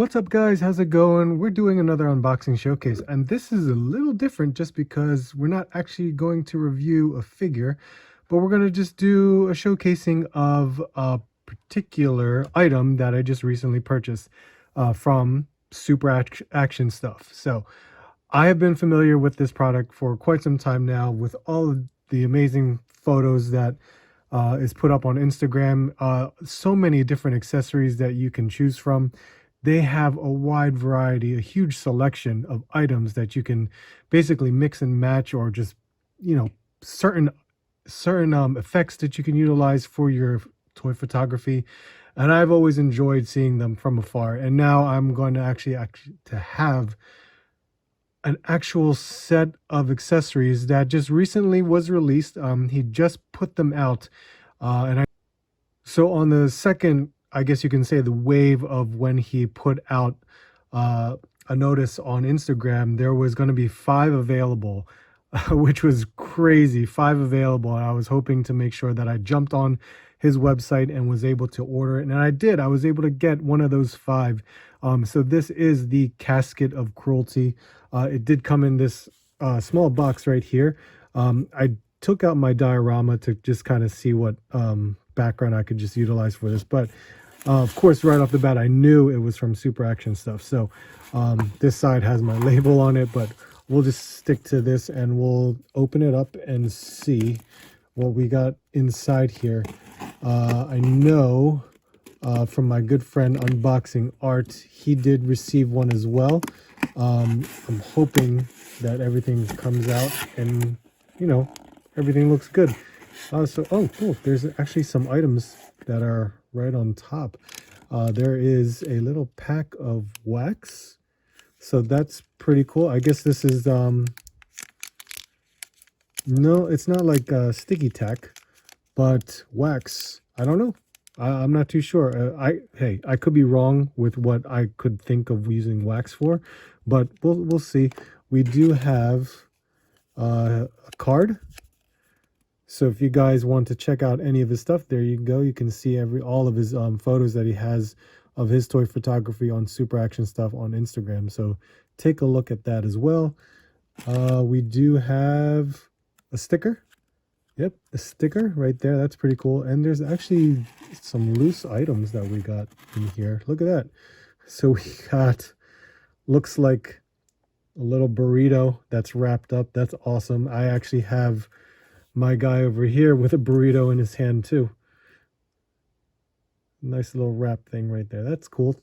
What's up guys, how's it going? We're doing another unboxing showcase, and this is a little different just because we're not actually going to review a figure, but we're going to just do a showcasing of a particular item that I just recently purchased from Action Stuff. So I have been familiar with this product for quite some time now, with all of the amazing photos that is put up on Instagram, so many different accessories that you can choose from. They have a wide variety, a huge selection of items that you can basically mix and match, or just, certain effects that you can utilize for your toy photography. And I've always enjoyed seeing them from afar. And now I'm going to actually to have an actual set of accessories that just recently was released. He just put them out, so on the second, I guess you can say, the wave of when he put out a notice on Instagram, there was going to be 5 available, which was crazy. 5 available. And I was hoping to make sure that I jumped on his website and was able to order it. And I did. I was able to get one of those 5. So this is the Casket of Cruelty. It did come in this small box right here. I took out my diorama to just kind of see what background I could just utilize for this. But of course, right off the bat, I knew it was from Super Action Stuff. So this side has my label on it, but we'll just stick to this and we'll open it up and see what we got inside here. I know from my good friend Unboxing Art, he did receive one as well. I'm hoping that everything comes out and, everything looks good. Oh, cool. There's actually some items that are right on top. There is a little pack of wax. So that's pretty cool. I guess this is, no, it's not like sticky tack, but wax. I don't know. I'm not too sure. I could be wrong with what I could think of using wax for, but we'll see. We do have a card. So if you guys want to check out any of his stuff, there you go. You can see all of his photos that he has of his toy photography on Super Action Stuff on Instagram. So take a look at that as well. We do have a sticker. Yep, a sticker right there. That's pretty cool. And there's actually some loose items that we got in here. Look at that. So we got, looks like a little burrito that's wrapped up. That's awesome. I actually have my guy over here with a burrito in his hand too. Nice little wrap thing right there. That's cool.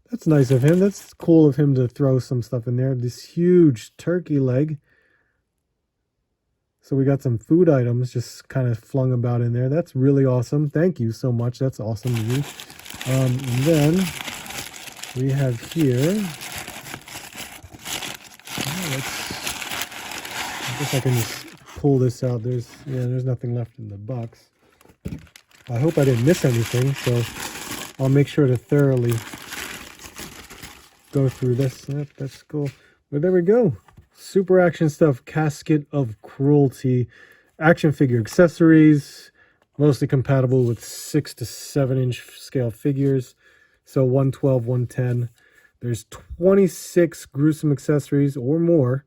That's nice of him. That's cool of him to throw some stuff in there. This huge turkey leg. So we got some food items just kind of flung about in there. That's really awesome. Thank you so much. That's awesome to me. And then we have here. I guess I can just pull this out. There's nothing left in the box. I hope I didn't miss anything, so I'll make sure to thoroughly go through this. Yep, that's cool. But there we go. Super Action Stuff Casket of Cruelty action figure accessories, mostly compatible with 6 to 7 inch scale figures. So 112, 110. There's 26 gruesome accessories or more.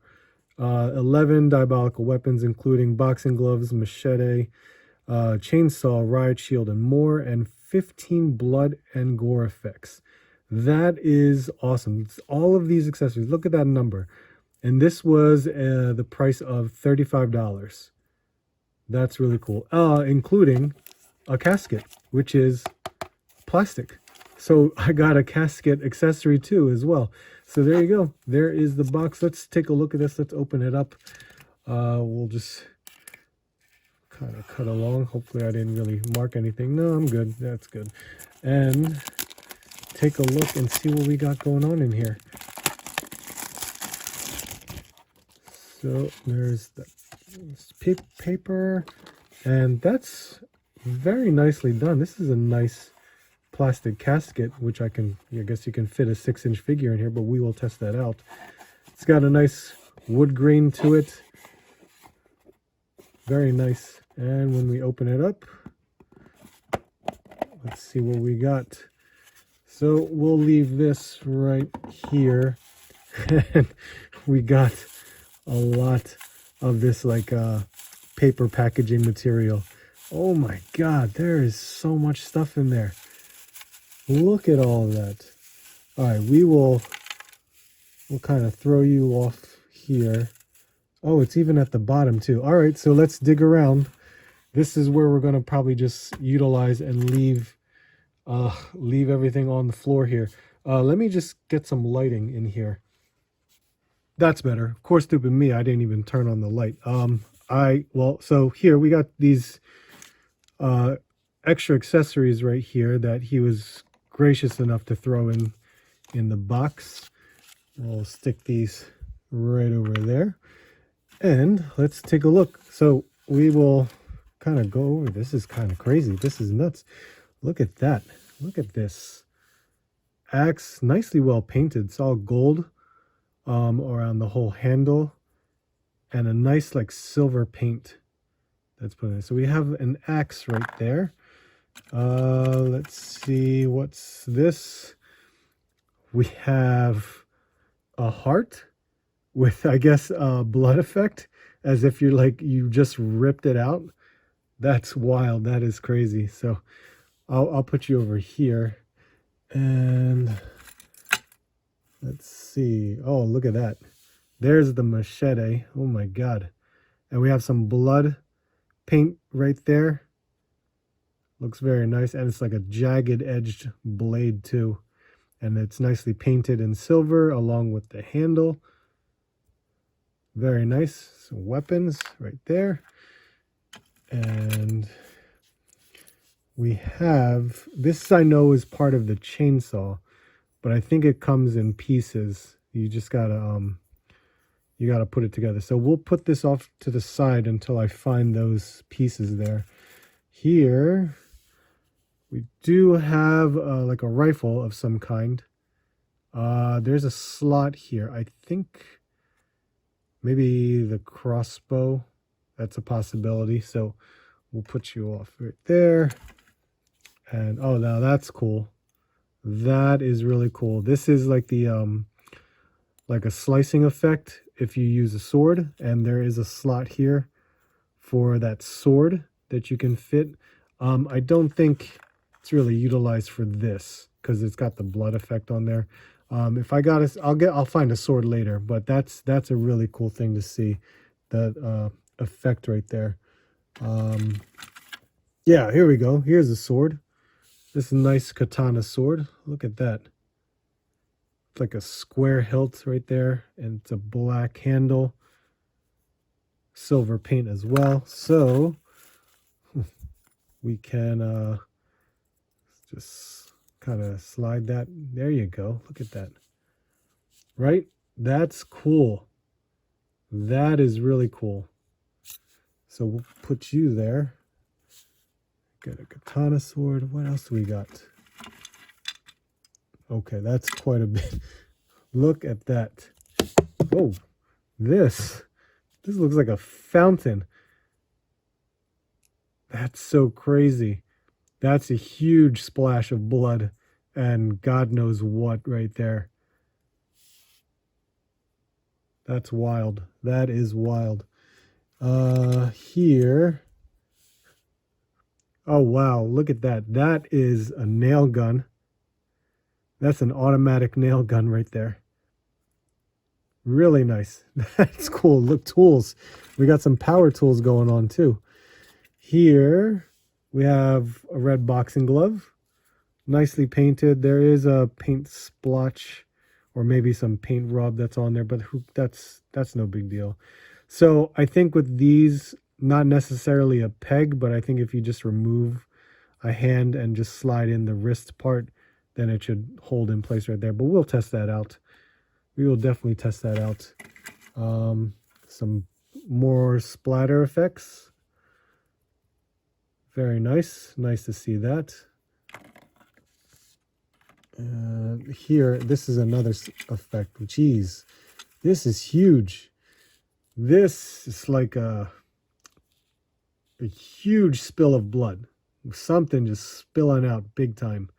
11 diabolical weapons, including boxing gloves, machete, chainsaw, riot shield, and more, and 15 blood and gore effects. That is awesome. It's all of these accessories. Look at that number. And this was the price of $35. That's really cool. Including a casket, which is plastic. So I got a casket accessory too as well. So there you go. There is the box. Let's take a look at this. Let's open it up. We'll just kind of cut along. Hopefully I didn't really mark anything. No, I'm good. That's good. And take a look and see what we got going on in here. So there's the paper, and that's very nicely done. This is a nice plastic casket, which I guess you can fit a 6-inch figure in here, but we will test that out. It's got a nice wood grain to it. Very nice. And when we open it up, let's see what we got. So we'll leave this right here. And we got a lot of this like paper packaging material. Oh my God, there is so much stuff in there. Look at all of that. All right, we'll kind of throw you off here. Oh, it's even at the bottom too. All right, so let's dig around. This is where we're going to probably just utilize and leave everything on the floor here. Let me just get some lighting in here. That's better. Of course, stupid me, I didn't even turn on the light. So here we got these extra accessories right here that he was gracious enough to throw in the box. We'll stick these right over there. And let's take a look. So we will kind of go over. This is kind of crazy. This is nuts. Look at that. Look at this. Axe, nicely well painted. It's all gold around the whole handle. And a nice like silver paint that's put in. So we have an axe right there. Let's see. What's this? We have a heart with, I guess, a blood effect, as if you're like, you just ripped it out. That's wild. That is crazy. So I'll put you over here, and let's see. Oh, look at that. There's the machete. Oh my God. And we have some blood paint right there. Looks very nice. And it's like a jagged edged blade too. And it's nicely painted in silver along with the handle. Very nice. Some weapons right there. And we have, this I know is part of the chainsaw, but I think it comes in pieces. You just gotta put it together. So we'll put this off to the side until I find those pieces there. Here we do have like a rifle of some kind. There's a slot here. I think maybe the crossbow. That's a possibility. So we'll put you off right there. And oh, now that's cool. That is really cool. This is like the like a slicing effect if you use a sword, and there is a slot here for that sword that you can fit. I don't think it's really utilized for this because it's got the blood effect on there. If I got it, I'll find a sword later, but that's a really cool thing to see, that effect right there. Yeah, here we go. Here's a sword. This is a nice katana sword. Look at that. It's like a square hilt right there, and it's a black handle. Silver paint as well. So we can just kind of slide that. There you go. Look at that. Right? That's cool. That is really cool. So we'll put you there. Get a katana sword. What else do we got? Okay, that's quite a bit. Look at that. Oh, this looks like a fountain. That's so crazy. That's a huge splash of blood and God knows what right there. That's wild. That is wild. Here. Oh, wow. Look at that. That is a nail gun. That's an automatic nail gun right there. Really nice. That's cool. Look, tools. We got some power tools going on too. Here we have a red boxing glove. Nicely painted. There is a paint splotch or maybe some paint rub that's on there, but that's no big deal. So I think with these, not necessarily a peg, but I think if you just remove a hand and just slide in the wrist part, then it should hold in place right there. But we'll test that out. We will definitely test that out. Some more splatter effects. Very nice. Nice to see that. Here, this is another effect. Jeez, this is huge. This is like a huge spill of blood. Something just spilling out big time.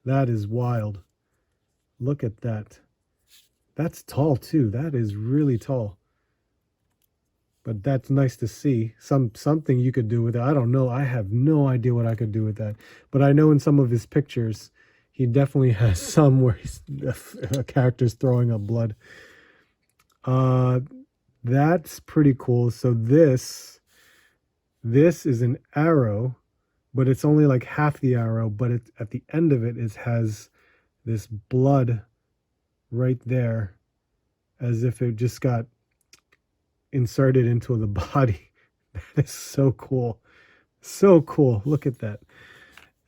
That is wild. Look at that. That's tall too. That is really tall. But that's nice to see. Something you could do with it. I don't know. I have no idea what I could do with that. But I know in some of his pictures, he definitely has some where a character's throwing up blood. That's pretty cool. So this is an arrow, but it's only like half the arrow, but it at the end of it has this blood right there, as if it just got inserted into the body. That is so cool. So cool. Look at that.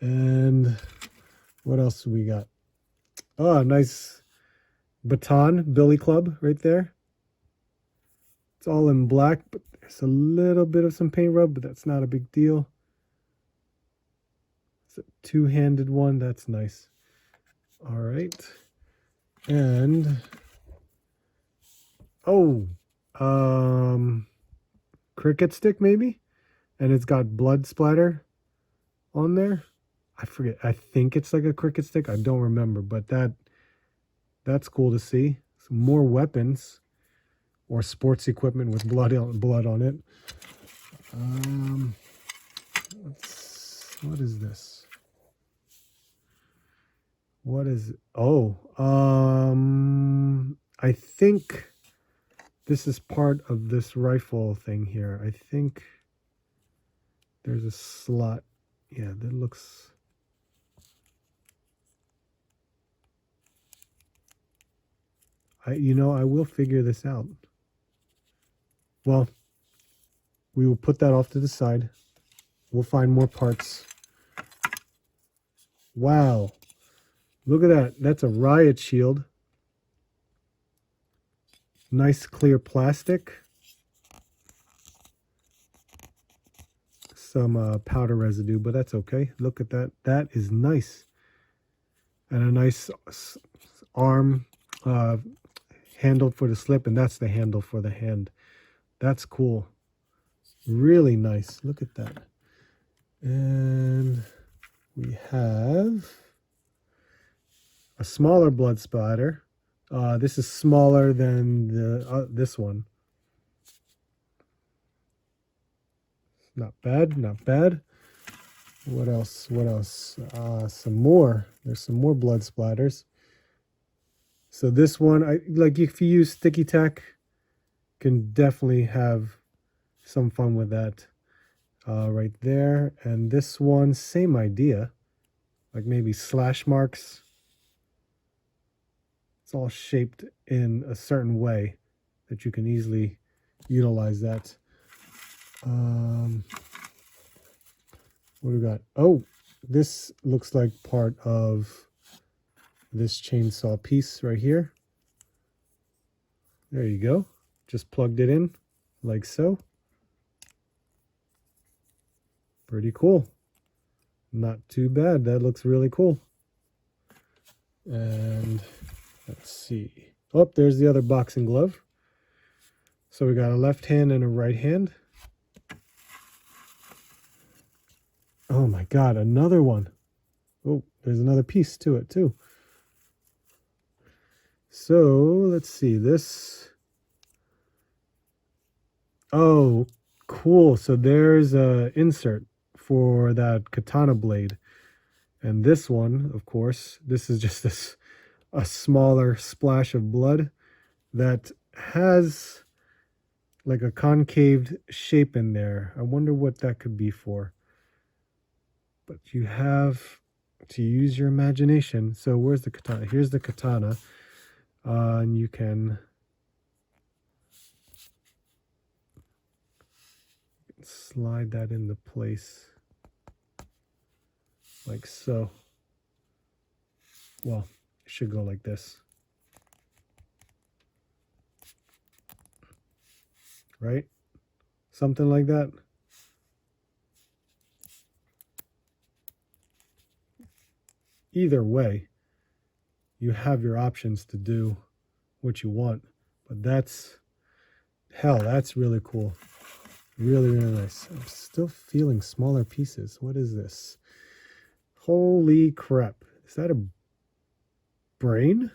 And what else we got? Oh, nice baton billy club right there. It's all in black, but there's a little bit of some paint rub, but that's not a big deal. It's a two-handed one. That's nice. All right. And cricket stick maybe, and it's got blood splatter on there. I forget. I think it's like a cricket stick. I don't remember, but that's cool to see. Some more weapons or sports equipment with blood on it. What is this? What is it? Oh, I think this is part of this rifle thing here. I think there's a slot. Yeah, that looks... I will figure this out. Well, we will put that off to the side. We'll find more parts. Wow. Look at that. That's a riot shield. Nice clear plastic. Some powder residue, but that's okay. Look at that. That is nice. And a nice arm handle for the slip, and that's the handle for the hand. That's cool. Really nice. Look at that. And we have a smaller blood splatter. This is smaller than this one. Not bad, not bad. What else? What else? Some more. There's some more blood splatters. So this one, if you use sticky tack, can definitely have some fun with that right there. And this one, same idea, like maybe slash marks. It's all shaped in a certain way that you can easily utilize that. What do we got? Oh, this looks like part of this chainsaw piece right here. There you go. Just plugged it in like so. Pretty cool. Not too bad. That looks really cool. And let's see. Oh, there's the other boxing glove. So we got a left hand and a right hand. Oh my God, another one. Oh, there's another piece to it too. So let's see this. Oh, cool. So there's a insert for that katana blade. And this one, of course, this is just a smaller splash of blood that has like a concaved shape in there. I wonder what that could be for. But you have to use your imagination. So where's the katana? Here's the katana. And you can slide that into place like so. Well, it should go like this. Right? Something like that. Either way, you have your options to do what you want. But that's really cool. Really, really nice. I'm still feeling smaller pieces. What is this? Holy crap. Is that a brain?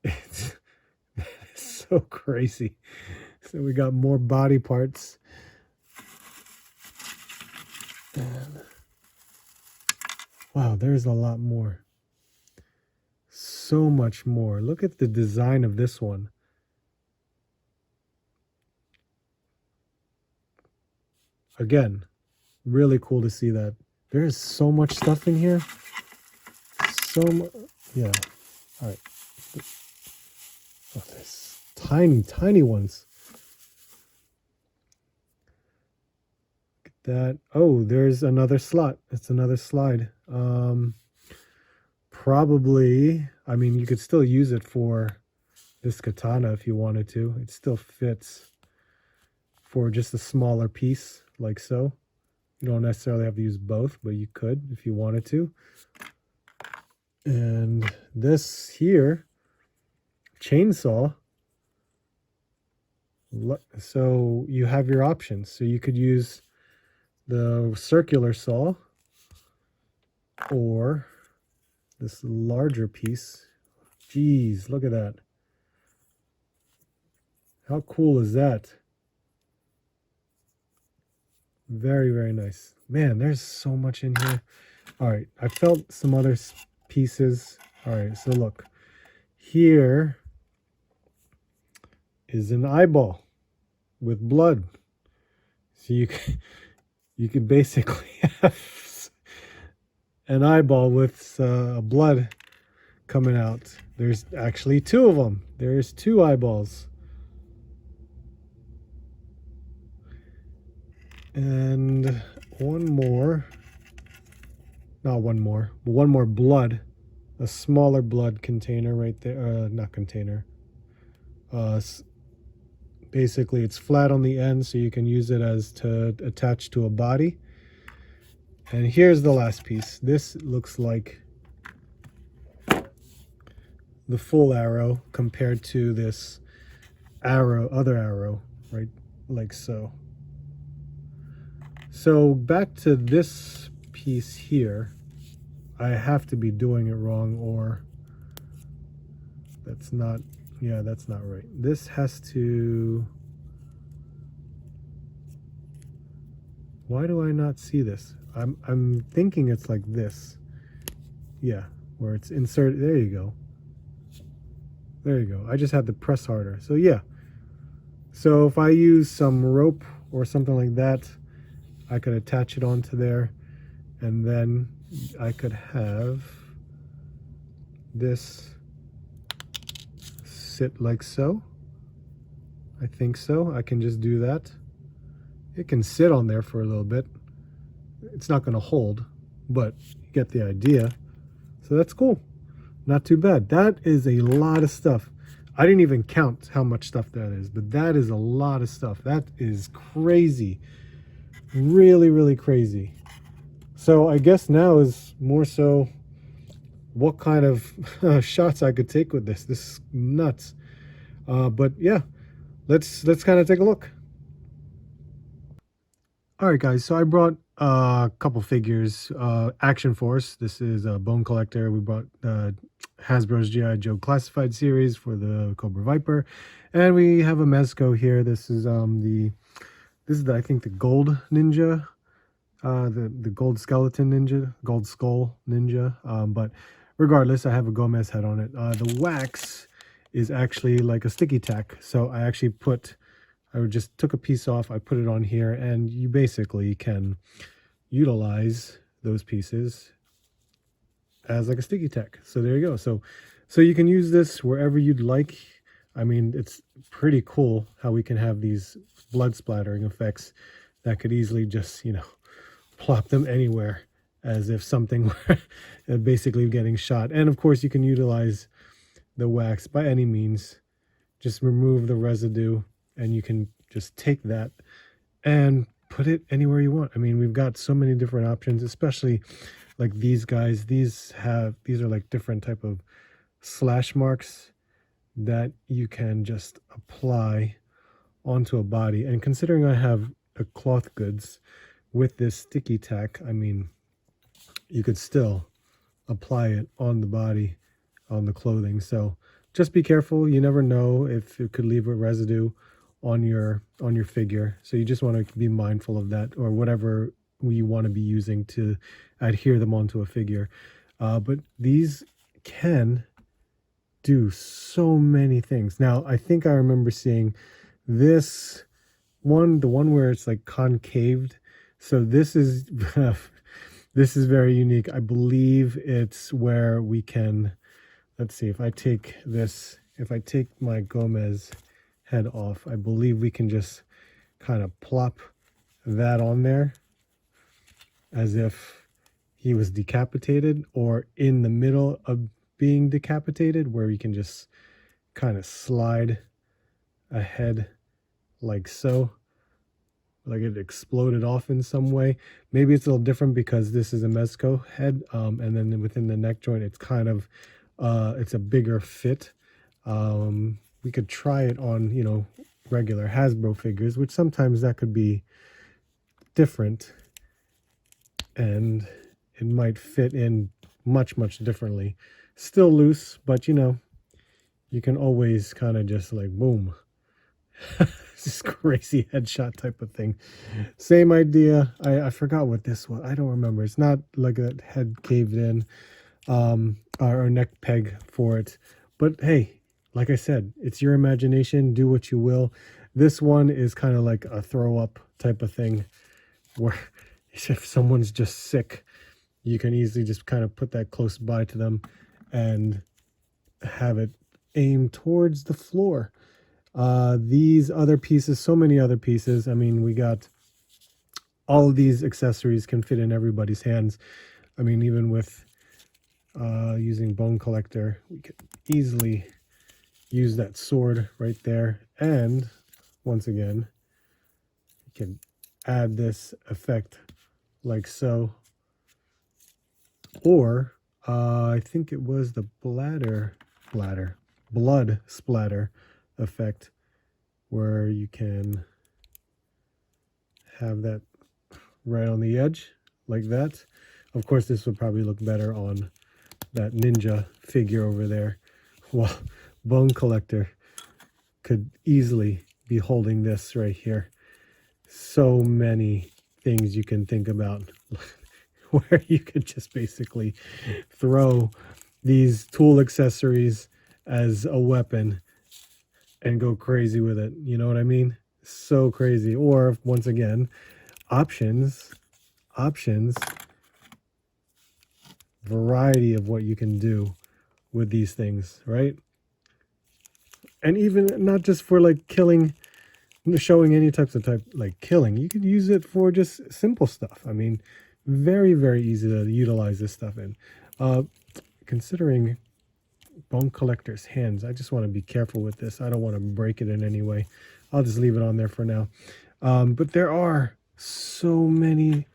It's so crazy. So we got more body parts. And wow, there's a lot more. So much more. Look at the design of this one. Again, really cool to see that. There's so much stuff in here. Yeah. All right. Oh, there's tiny, tiny ones. Look at that. Oh, there's another slot. It's another slide. Probably, I mean, you could still use it for this katana if you wanted to. It still fits for just a smaller piece, like so. You don't necessarily have to use both, but you could if you wanted to. And this here, chainsaw. So you have your options. So you could use the circular saw or this larger piece. Jeez, look at that. How cool is that? Very, very nice. Man, there's so much in here. All right, I felt some other pieces. All right, so look. Here is an eyeball with blood. So you could basically have an eyeball with blood coming out. There's actually two of them. There's two eyeballs. And one more. Not one more, but one more blood. A smaller blood container right there. Not container. Basically, it's flat on the end, so you can use it as to attach to a body. And here's the last piece. This looks like the full arrow compared to this other arrow, right? Like so. So back to this piece here. I have to be doing it wrong, or that's not, yeah, that's not right. This has to, why do I not see this? I'm thinking it's like this. Yeah, where it's inserted. There you go. There you go. I just had to press harder. So yeah. So if I use some rope or something like that, I could attach it onto there, and then I could have this sit like so. I think so. I can just do that. It can sit on there for a little bit. It's not going to hold, but you get the idea. So that's cool. Not too bad. That is a lot of stuff. I didn't even count how much stuff that is, but that is a lot of stuff. That is crazy. Really, really crazy. So I guess now is more so what kind of shots I could take with this. This is nuts. But yeah, let's kind of take a look. All right, guys. So I brought a couple figures. Action Force. This is a Bone Collector. We brought Hasbro's G.I. Joe Classified series for the Cobra Viper, and we have a Mezco here. This is I think the Gold Ninja, the Gold Skeleton Ninja, Gold Skull Ninja. But regardless, I have a Gomez head on it. The wax is actually like a sticky tack, so I actually just took a piece off, I put it on here, and you basically can utilize those pieces as like a sticky tack. So there you go. So you can use this wherever you'd like. I mean, it's pretty cool how we can have these blood splattering effects that could easily just, plop them anywhere as if something were basically getting shot. And of course, you can utilize the wax by any means. Just remove the residue, and you can just take that and put it anywhere you want. I mean, we've got so many different options, especially like these guys. These are like different type of slash marks that you can just apply onto a body. And considering I have a cloth goods with this sticky tack, I mean, you could still apply it on the body, on the clothing. So just be careful. You never know if it could leave a residue on your figure. So you just want to be mindful of that, or whatever you want to be using to adhere them onto a figure. But these can do so many things. Now, I think I remember seeing this one, the one where it's like concaved. So this is this is very unique. I believe it's where we can, let's see, if I take this, if I take my Gomez head off, I believe we can just kind of plop that on there as if he was decapitated, or in the middle of being decapitated, where we can just kind of slide ahead like so, like it exploded off in some way. Maybe it's a little different because this is a Mezco head, and then within the neck joint it's kind of it's a bigger fit. We could try it on, you know, regular Hasbro figures, which sometimes that could be different and it might fit in much differently. Still loose, but you know, you can always kind of just like boom. This crazy headshot type of thing. Same idea. I forgot what this was. I don't remember. It's not like a head caved in, or neck peg for it. But hey, like I said, it's your imagination. Do what you will. This one is kind of like a throw up type of thing, where if someone's just sick, you can easily just kind of put that close by to them and have it aim towards the floor. These other pieces, so many other pieces. I mean, we got all of these accessories can fit in everybody's hands. I mean, even with using Bone Collector, we could easily use that sword right there. And once again, you can add this effect like so. Or I think it was the blood splatter effect, where you can have that right on the edge like that. Of course, this would probably look better on that ninja figure over there. Well, Bone Collector could easily be holding this right here. So many things you can think about where you could just basically throw these tool accessories as a weapon and go crazy with it. You know what I mean? So crazy. Or once again, options, variety of what you can do with these things, right? And even not just for like killing, showing any types of like killing. You could use it for just simple stuff. I mean, very easy to utilize this stuff in. Considering Bone Collector's hands, I just want to be careful with this. I don't want to break it in any way. I'll just leave it on there for now. But there are so many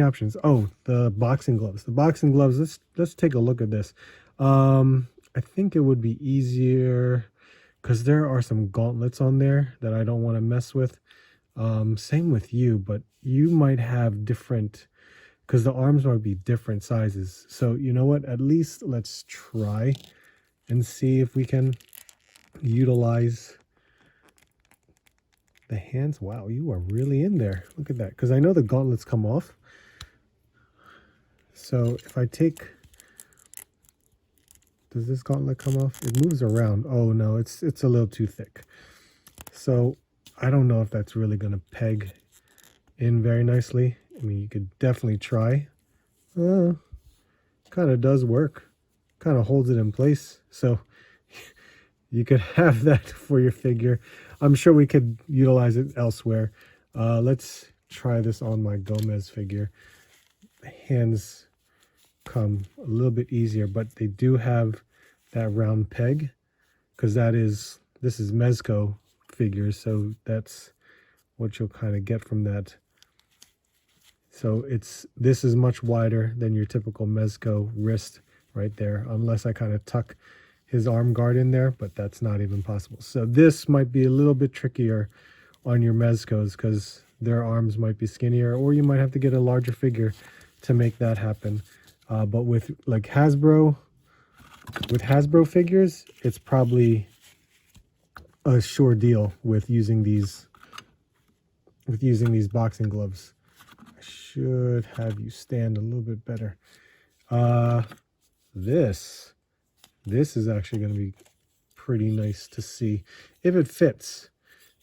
options. Oh, the boxing gloves. The boxing gloves, let's take a look at this. I think it would be easier because there are some gauntlets on there that I don't want to mess with. Same with you, but you might have different, because the arms might be different sizes. So you know what, at least let's try and see if we can utilize the hands. Wow, you are really in there. Look at that, because I know the gauntlets come off. So if I take, does this gauntlet come off? It moves around. Oh no, it's a little too thick. So I don't know if that's really going to peg in very nicely. I mean, you could definitely try. Kind of does work. Kind of holds it in place. So you could have that for your figure. I'm sure we could utilize it elsewhere. Let's try this on my Gomez figure. The hands come a little bit easier, but they do have that round peg, because this is Mezco figures, so that's what you'll kind of get from that. So this is much wider than your typical Mezco wrist right there, unless I kind of tuck his arm guard in there, but that's not even possible. So this might be a little bit trickier on your Mezcos because their arms might be skinnier, or you might have to get a larger figure to make that happen. But with like Hasbro figures, it's probably a sure deal with using these boxing gloves. I should have you stand a little bit better. This is actually going to be pretty nice to see if it fits,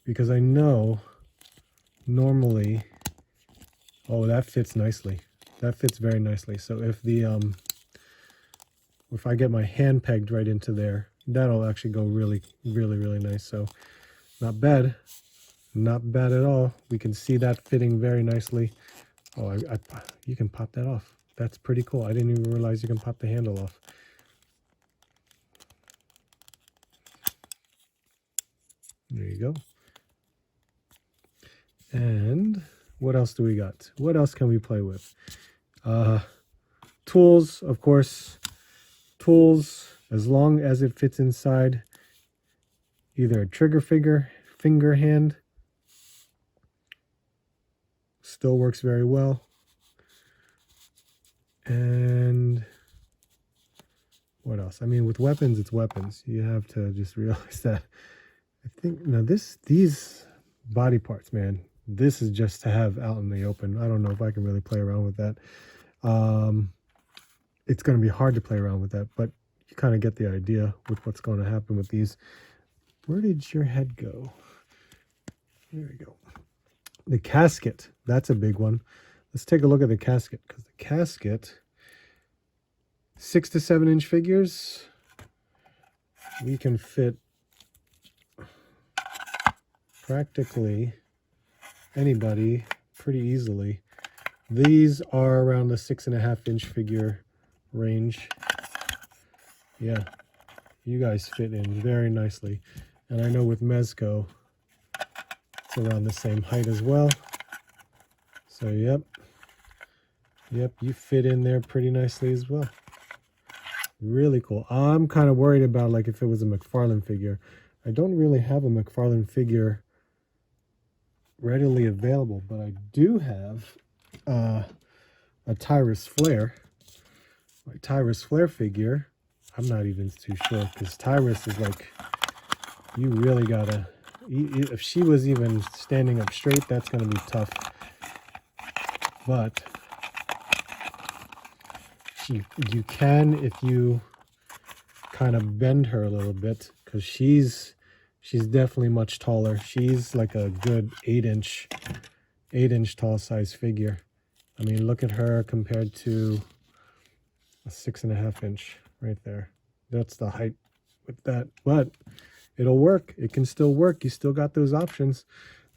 because I know normally, oh, that fits nicely. That fits very nicely. So if I get my hand pegged right into there, that'll actually go really, really, really nice. So not bad. Not bad at all. We can see that fitting very nicely. Oh, you can pop that off. That's pretty cool. I didn't even realize you can pop the handle off. There you go. And what else do we got? What else can we play with? Tools, of course. Tools, as long as it fits inside either a trigger finger hand, still works very well. And what else? I mean, with weapons, it's weapons. You have to just realize that. I think, now these body parts, man, this is just to have out in the open. I don't know if I can really play around with that. It's going to be hard to play around with that, but you kind of get the idea with what's going to happen with these. Where did your head go? There we go. The casket, that's a big one. Let's take a look at the casket, because the casket, 6 to 7 inch figures, we can fit practically anybody pretty easily. These are around the 6.5 inch figure range. Yeah, you guys fit in very nicely. And I know with Mezco, it's around the same height as well. So yep, you fit in there pretty nicely as well. Really cool. I'm kind of worried about like if it was a McFarlane figure. I don't really have a McFarlane figure readily available, but I do have a Tyrus Flare. My Tyrus Flare figure, I'm not even too sure, because Tyrus is like, you really gotta, if she was even standing up straight, that's gonna be tough. But you can, if you kind of bend her a little bit, because she's definitely much taller. She's like a good 8 inch tall size figure. I mean, look at her compared to a 6.5 inch right there. That's the height with that, but it'll work. It can still work. You still got those options.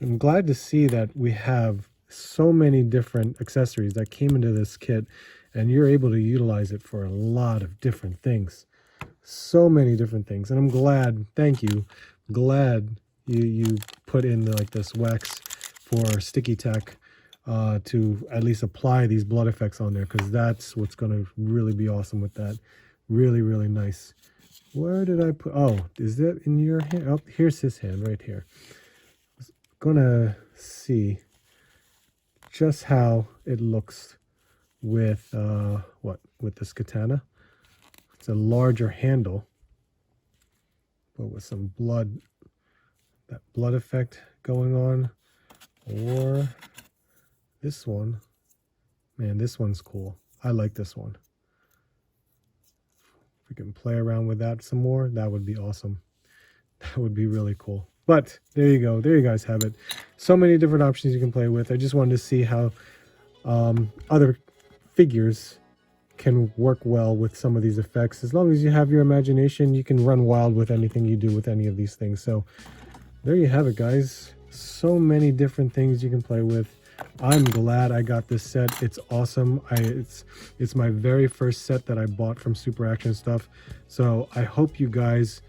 I'm glad to see that we have so many different accessories that came into this kit, and you're able to utilize it for a lot of different things. So many different things. And I'm glad, thank you, glad you put in like this wax for sticky tack to at least apply these blood effects on there, because that's what's going to really be awesome with that. Really, really nice. Where did I put, oh, is that in your hand? Oh, here's his hand right here. I was gonna see just how it looks with with this katana. It's a larger handle, but with some blood, that blood effect going on. Or this one, man, this one's cool. I like this one. If we can play around with that some more, that would be awesome. That would be really cool. But there you go. There you guys have it. So many different options you can play with. I just wanted to see how other figures can work well with some of these effects. As long as you have your imagination, you can run wild with anything you do with any of these things. So there you have it, guys. So many different things you can play with. I'm glad I got this set. It's awesome. It's my very first set that I bought from Super Action Stuff. So I hope you guys,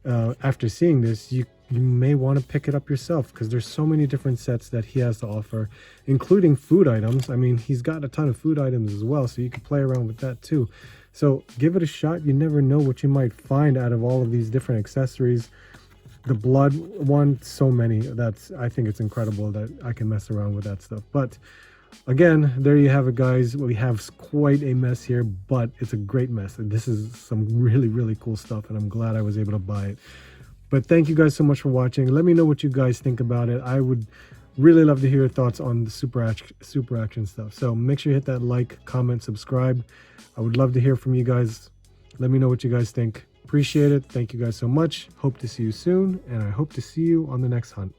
after seeing this, you may want to pick it up yourself, because there's so many different sets that he has to offer, including food items. I mean, he's got a ton of food items as well, so you can play around with that too. So give it a shot. You never know what you might find out of all of these different accessories. The blood one, so many. I think it's incredible that I can mess around with that stuff. But again, there you have it, guys. We have quite a mess here, but it's a great mess. And this is some really, really cool stuff, and I'm glad I was able to buy it. But thank you guys so much for watching. Let me know what you guys think about it. I would really love to hear your thoughts on the super action stuff. So make sure you hit that like, comment, subscribe. I would love to hear from you guys. Let me know what you guys think. Appreciate it. Thank you guys so much. Hope to see you soon, and I hope to see you on the next hunt.